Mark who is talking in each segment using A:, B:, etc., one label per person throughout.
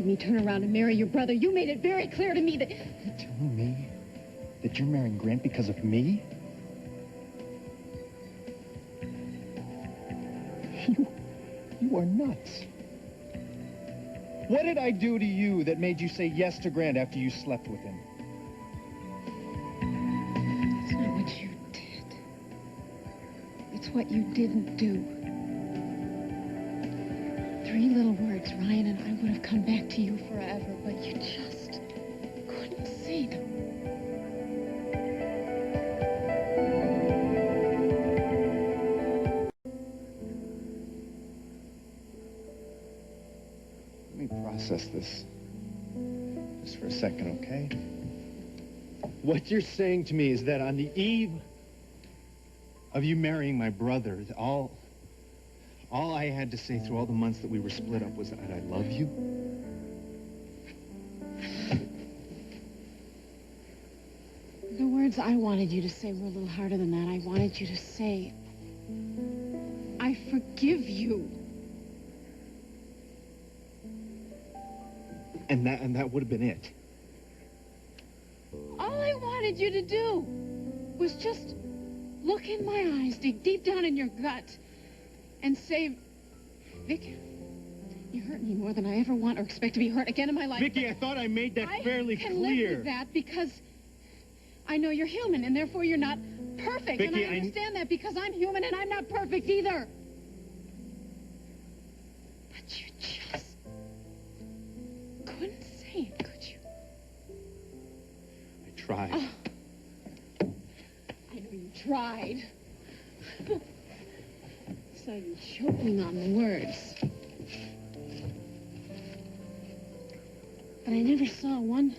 A: me turn around and marry your brother. You made it very clear to me that...
B: You're telling me that you're marrying Grant because of me? You are nuts. What did I do to you that made you say yes to Grant after you slept with him?
A: It's not what you did. It's what you didn't do. 3 little words, Ryan, and I would have come back to you forever, but you just couldn't say them.
B: Let me process this just for a second, okay? What you're saying to me is that on the eve of you marrying my brother, all I had to say through all the months that we were split up was that I love you?
A: The words I wanted you to say were a little harder than that. I wanted you to say, I forgive you.
B: And that would have been it.
A: All I wanted you to do was just look in my eyes, dig deep down in your gut, and say, Vic, you hurt me more than I ever want or expect to be hurt again in my life.
B: Vicky, I thought I made that fairly clear. I can live with that because I know you're human, and therefore you're not perfect.
A: Vicky, and I understand that because I'm human and I'm not perfect either. But you just couldn't say it, could you?
B: I tried.
A: I know you tried. So you're choking on the words. But I never saw one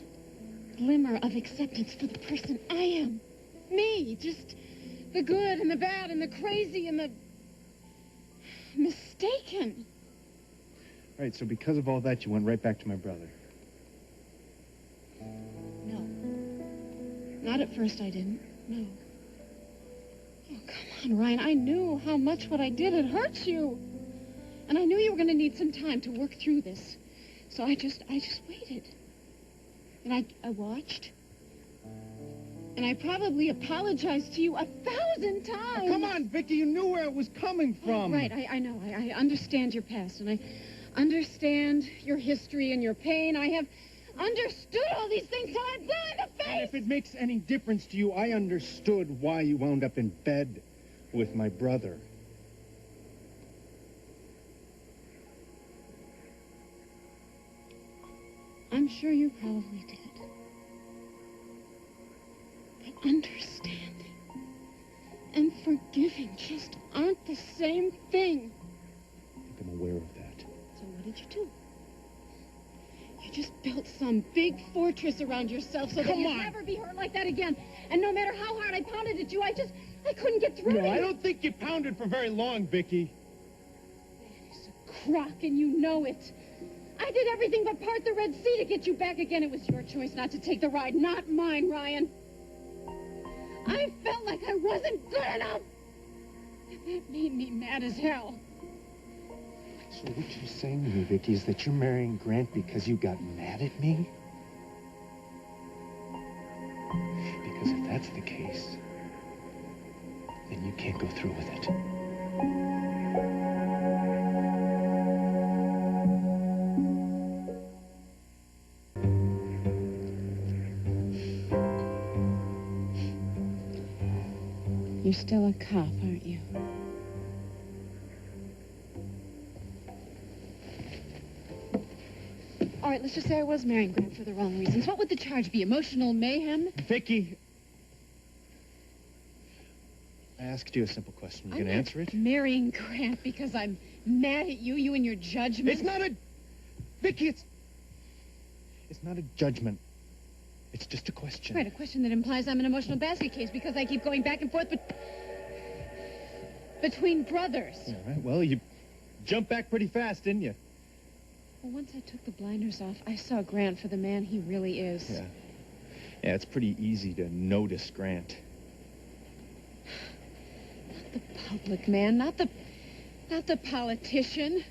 A: glimmer of acceptance for the person I am. Me, just the good and the bad and the crazy and the mistaken.
B: Right, so because of all that, you went right back to my brother.
A: No. Not at first, I didn't. No. Oh, come on, Ryan. I knew how much what I did had hurt you. And I knew you were going to need some time to work through this. So I just waited. And I watched. And I probably apologized to you 1,000 times.
B: Oh, come on, Vicky, you knew where it was coming from.
A: Oh, right, I know. I understand your past, and I understand your history and your pain. I have understood all these things till I'm blue in the face.
B: And if it makes any difference to you, I understood why you wound up in bed with my brother.
A: I'm sure you probably did. But understanding and forgiving just aren't the same thing.
B: I think I'm aware of that.
A: So what did you do? You just built some big fortress around yourself so that you'd never be hurt like that again. And no matter how hard I pounded at you, I couldn't get through it.
B: No, I don't think you pounded for very long, Vicky.
A: It's a crock, and you know it. I did everything but part the Red Sea to get you back again. It was your choice not to take the ride, not mine, Ryan. I felt like I wasn't good enough. And that made me mad as hell.
B: So what you're saying to me, Vicky, is that you're marrying Grant because you got mad at me? Because if that's the case, then you can't go through with it.
A: You're still a cop, aren't you? All right, let's just say I was marrying Grant for the wrong reasons. What would the charge be? Emotional mayhem?
B: Vicky, I asked you a simple question. You can answer it?
A: Marrying Grant because I'm mad at you, you and your judgment.
B: It's not a... Vicky, it's not a judgment. It's just a question.
A: Right, a question that implies I'm an emotional basket case because I keep going back and forth between brothers.
B: Yeah, right. Well, you jumped back pretty fast, didn't you?
A: Well, once I took the blinders off, I saw Grant for the man he really is.
B: Yeah. Yeah, it's pretty easy to notice Grant.
A: Not the public man, not the politician.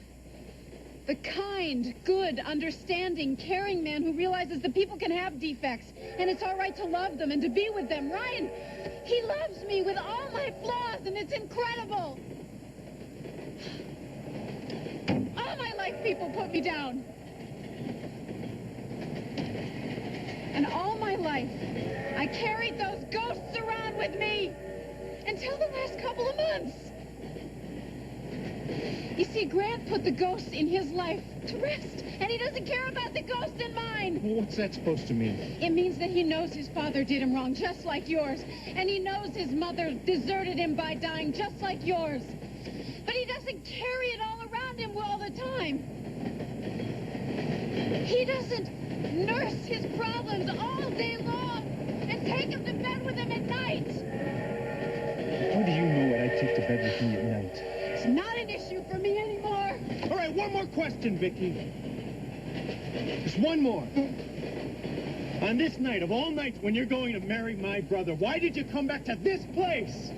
A: The kind, good, understanding, caring man who realizes that people can have defects and it's all right to love them and to be with them. Ryan, he loves me with all my flaws, and it's incredible. All my life people put me down. And all my life I carried those ghosts around with me until the last couple of months. You see, Grant put the ghosts in his life to rest, and he doesn't care about the ghost in mine.
B: Well, what's that supposed to mean?
A: It means that he knows his father did him wrong, just like yours. And he knows his mother deserted him by dying, just like yours. But he doesn't carry it all around him all the time. He doesn't nurse his problems all day long and take him to bed with him at night.
B: How do you know what I take to bed with me at night?
A: It's not an issue for me anymore.
B: All right, one more question, Vicky. Just one more. On this night of all nights when you're going to marry my brother, why did you come back to this place?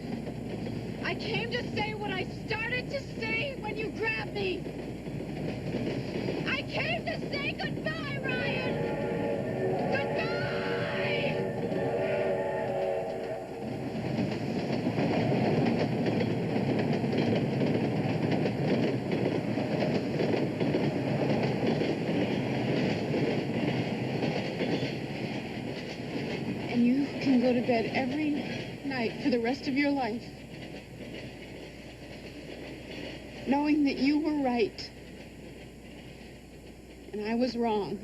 A: I came to say what I started to say when you grabbed me. I came to say goodbye, Ryan. Goodbye! And you can go to bed every night for the rest of your life, knowing that you were right and I was wrong.